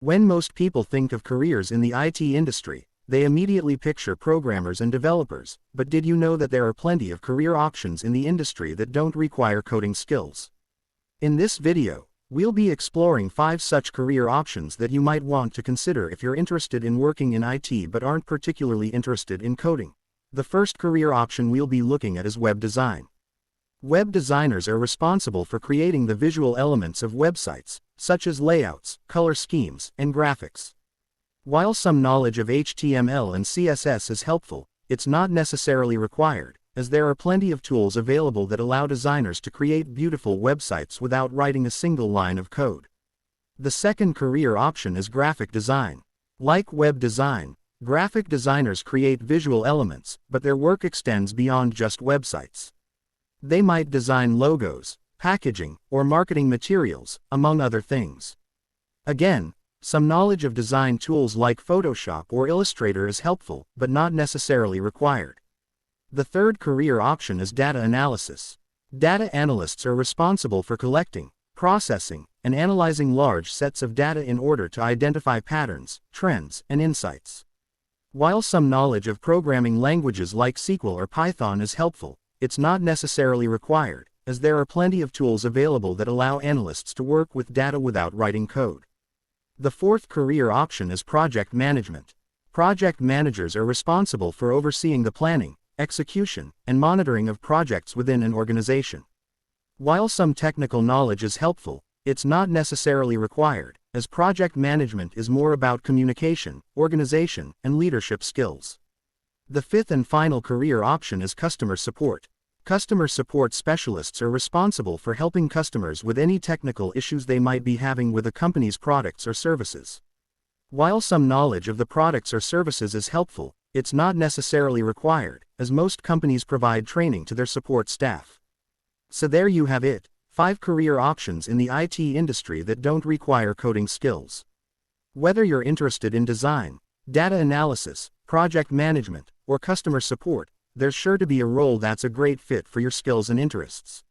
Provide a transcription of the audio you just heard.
When most people think of careers in the IT industry, they immediately picture programmers and developers, but did you know that there are plenty of career options in the industry that don't require coding skills? In this video, we'll be exploring 5 such career options that you might want to consider if you're interested in working in IT but aren't particularly interested in coding. The first career option we'll be looking at is web design. Web designers are responsible for creating the visual elements of websites, such as layouts, color schemes, and graphics. While some knowledge of HTML and CSS is helpful, it's not necessarily required, as there are plenty of tools available that allow designers to create beautiful websites without writing a single line of code. The second career option is graphic design. Like web design, graphic designers create visual elements, but their work extends beyond just websites. They might design logos, packaging, or marketing materials, among other things. Again, some knowledge of design tools like Photoshop or Illustrator is helpful, but not necessarily required. The third career option is data analysis. Data analysts are responsible for collecting, processing, and analyzing large sets of data in order to identify patterns, trends, and insights. While some knowledge of programming languages like SQL or Python is helpful, it's not necessarily required, as there are plenty of tools available that allow analysts to work with data without writing code. The fourth career option is project management. Project managers are responsible for overseeing the planning, execution, and monitoring of projects within an organization. While some technical knowledge is helpful, it's not necessarily required, as project management is more about communication, organization, and leadership skills. The fifth and final career option is customer support. Customer support specialists are responsible for helping customers with any technical issues they might be having with a company's products or services. While some knowledge of the products or services is helpful, it's not necessarily required, as most companies provide training to their support staff. So there you have it, 5 career options in the IT industry that don't require coding skills. Whether you're interested in design, data analysis, project management, or customer support, there's sure to be a role that's a great fit for your skills and interests.